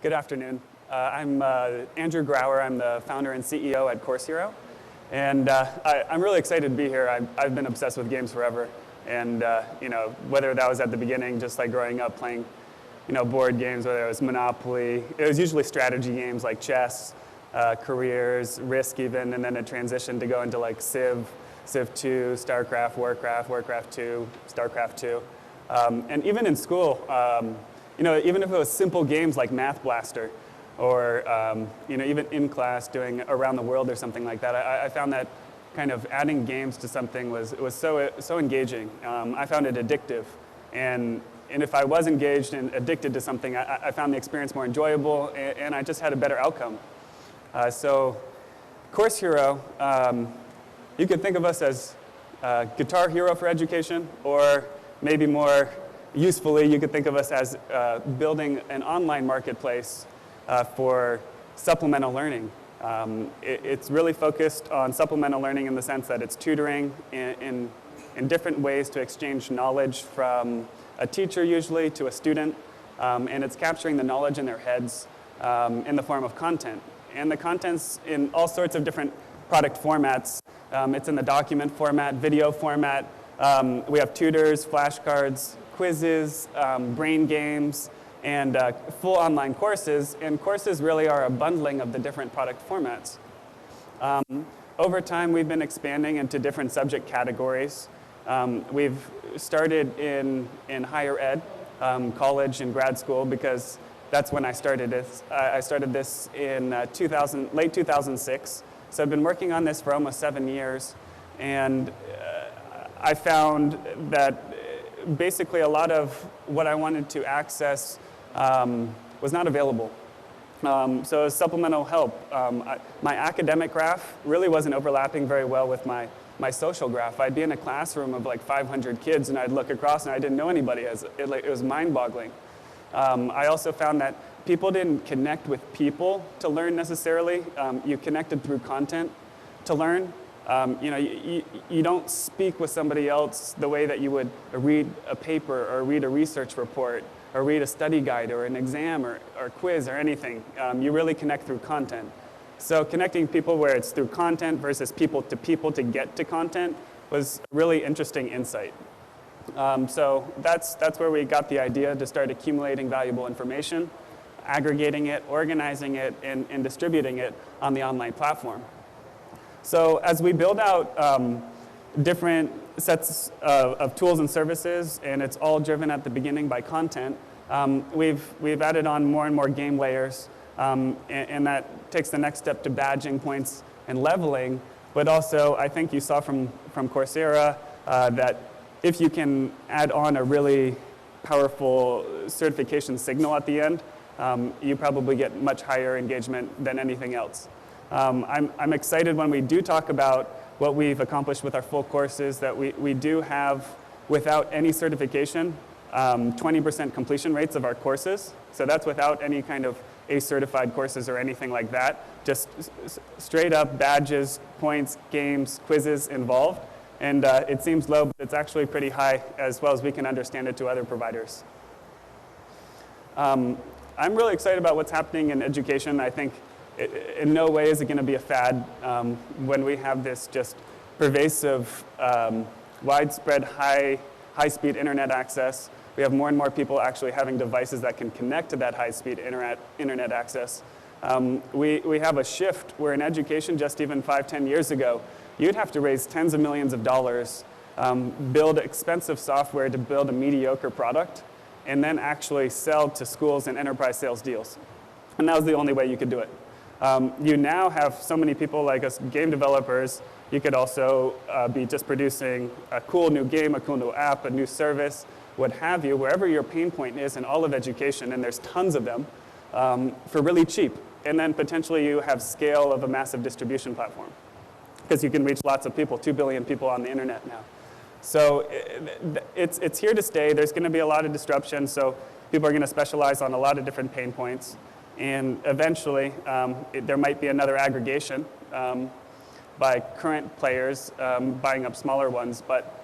Good afternoon. I'm Andrew Grauer. I'm the founder and CEO at Course Hero. And I'm really excited to be here. I've been obsessed with games forever. And whether that was at the beginning, just like growing up playing board games, whether it was Monopoly, it was usually strategy games like chess, careers, Risk even, and then a transition to go into like Civ 2, StarCraft, Warcraft 2, StarCraft 2. And even in school, even if it was simple games like Math Blaster, or even in class doing Around the World or something like that, I found that kind of adding games to something was so engaging. I found it addictive, and if I was engaged and addicted to something, I found the experience more enjoyable, and I just had a better outcome. So, Course Hero, you could think of us as Guitar Hero for education, or maybe more usefully, you could think of us as building an online marketplace for supplemental learning. It's really focused on supplemental learning in the sense that it's tutoring in different ways to exchange knowledge from a teacher usually to a student, and it's capturing the knowledge in their heads in the form of content. And the content's in all sorts of different product formats. It's in the document format, video format. We have tutors, flashcards, quizzes, brain games, and full online courses. And courses really are a bundling of the different product formats. Over time, we've been expanding into different subject categories. We've started in higher ed, college and grad school, because that's when I started this. I started this in late 2006. So I've been working on this for almost 7 years. And I found that basically a lot of what I wanted to access was not available. So as supplemental help, my academic graph really wasn't overlapping very well with my social graph. I'd be in a classroom of like 500 kids and I'd look across and I didn't know anybody. It was mind-boggling. I also found that people didn't connect with people to learn necessarily. You connected through content to learn. You don't speak with somebody else the way that you would read a paper or read a research report or read a study guide or an exam or quiz or anything. You really connect through content. So connecting people where it's through content versus people to get to content was a really interesting insight. So that's where we got the idea to start accumulating valuable information, aggregating it, organizing it, and distributing it on the online platform. So as we build out different sets of tools and services, and it's all driven at the beginning by content, we've added on more and more game layers, and that takes the next step to badging points and leveling. But also, I think you saw from Coursera that if you can add on a really powerful certification signal at the end, you probably get much higher engagement than anything else. I'm excited when we do talk about what we've accomplished with our full courses, that we do have, without any certification, 20% completion rates of our courses. So that's without any kind of ACE-certified courses or anything like that. Just straight up badges, points, games, quizzes involved. And it seems low, but it's actually pretty high as well as we can understand it to other providers. I'm really excited about what's happening in education. I think in no way is it going to be a fad when we have this just pervasive, widespread, high-speed internet access. We have more and more people actually having devices that can connect to that high-speed internet access. We have a shift where in education, just even 5-10 years ago, you'd have to raise tens of millions of dollars, build expensive software to build a mediocre product, and then actually sell to schools and enterprise sales deals. And that was the only way you could do it. You now have so many people like us, game developers. You could also be just producing a cool new game, a cool new app, a new service, what have you, wherever your pain point is in all of education, and there's tons of them, for really cheap. And then potentially you have scale of a massive distribution platform, because you can reach lots of people, 2 billion people on the internet now. So it's here to stay. There's going to be a lot of disruption, so people are going to specialize on a lot of different pain points. And eventually, there might be another aggregation by current players buying up smaller ones, but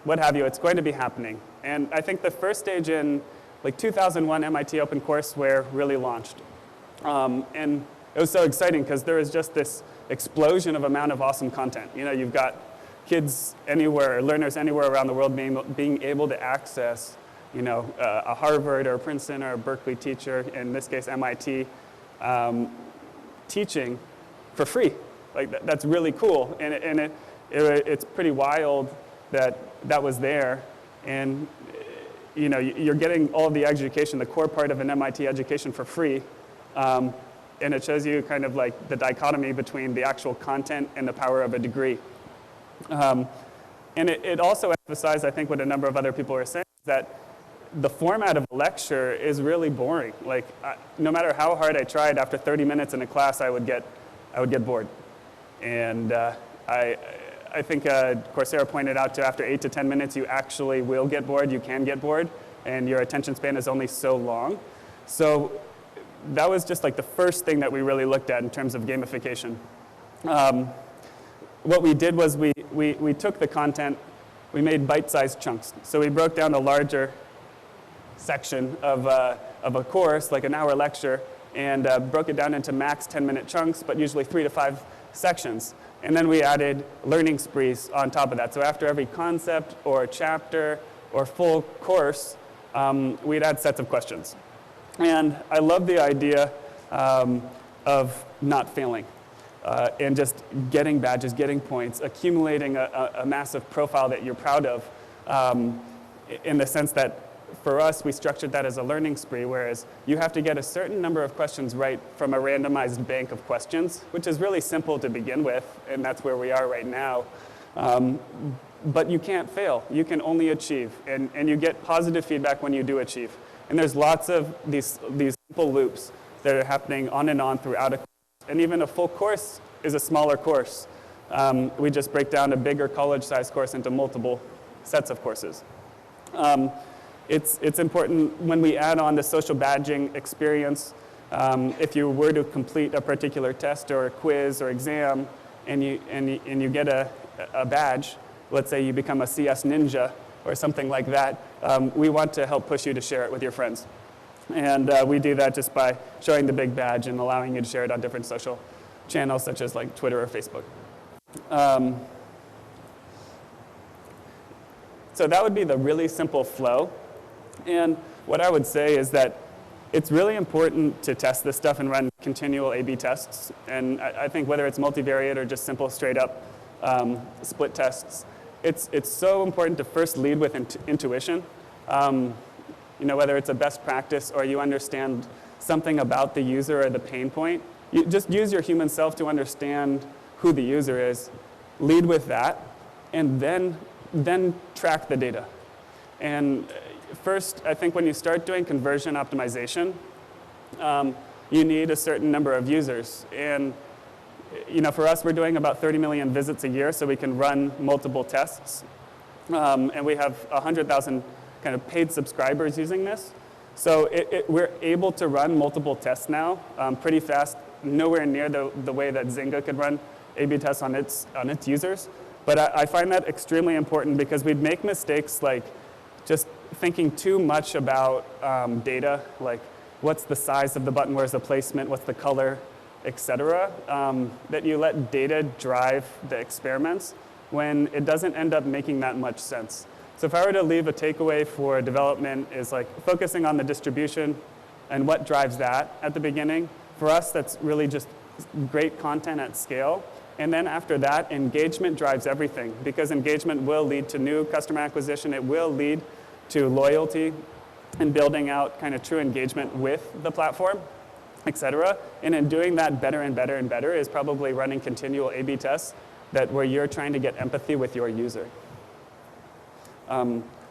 what have you, it's going to be happening. And I think the first stage in like 2001 MIT OpenCourseWare really launched. And it was so exciting because there was just this explosion of amount of awesome content. You know, you've got kids anywhere, learners anywhere around the world being able to access, you know, a Harvard or a Princeton or a Berkeley teacher, in this case MIT, teaching for free. Like that's really cool, and it's pretty wild that that was there, and you know, you're getting all of the education, the core part of an MIT education for free. And it shows you kind of like the dichotomy between the actual content and the power of a degree. And it also emphasized, I think, what a number of other people are saying, that the format of a lecture is really boring. Like, no matter how hard I tried, after 30 minutes in a class, I would get bored. And I think Coursera pointed out to after 8 to 10 minutes, you actually will get bored. You can get bored, and your attention span is only so long. So that was just like the first thing that we really looked at in terms of gamification. What we did was we took the content, we made bite-sized chunks. So we broke down a larger section of a course, like an hour lecture, and broke it down into max 10-minute chunks, but usually 3 to 5 sections. And then we added learning sprees on top of that. So after every concept or chapter or full course, we'd add sets of questions. And I love the idea of not failing and just getting badges, getting points, accumulating a massive profile that you're proud of, in the sense that for us, we structured that as a learning spree, whereas you have to get a certain number of questions right from a randomized bank of questions, which is really simple to begin with, and that's where we are right now. But you can't fail. You can only achieve, and you get positive feedback when you do achieve. And there's lots of these simple loops that are happening on and on throughout a course. And even a full course is a smaller course. We just break down a bigger college-sized course into multiple sets of courses. It's important when we add on the social badging experience. If you were to complete a particular test or a quiz or exam, and you get a badge, let's say you become a CS ninja or something like that, we want to help push you to share it with your friends. And we do that just by showing the big badge and allowing you to share it on different social channels, such as like Twitter or Facebook. So that would be the really simple flow. And what I would say is that it's really important to test this stuff and run continual A/B tests. And I think whether it's multivariate or just simple straight up split tests, it's so important to first lead with intuition. You know, whether it's a best practice or you understand something about the user or the pain point, you just use your human self to understand who the user is, lead with that, and then track the data. And first, I think when you start doing conversion optimization, you need a certain number of users. And you know, for us, we're doing about 30 million visits a year, so we can run multiple tests. And we have 100,000 kind of paid subscribers using this. So we're able to run multiple tests now pretty fast, nowhere near the way that Zynga could run A/B tests on its users. But I find that extremely important because we'd make mistakes like just thinking too much about data, like what's the size of the button, where's the placement, what's the color, etc., that you let data drive the experiments when it doesn't end up making that much sense. So if I were to leave a takeaway for development is like focusing on the distribution and what drives that at the beginning. For us, that's really just great content at scale. And then after that, engagement drives everything because engagement will lead to new customer acquisition. It will lead to loyalty and building out kind of true engagement with the platform, et cetera. And in doing that better and better and better is probably running continual A/B tests where you're trying to get empathy with your user.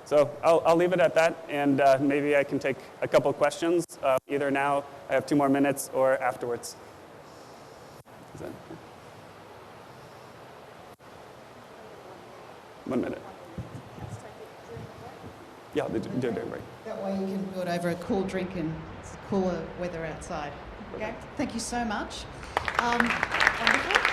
So I'll leave it at that, and maybe I can take a couple questions, either now, I have 2 more minutes, or afterwards. Is that, 1 minute. Yeah, do a drink break. That way you can do it over a cool drink and it's cooler weather outside. Okay, thank you so much. Wonderful.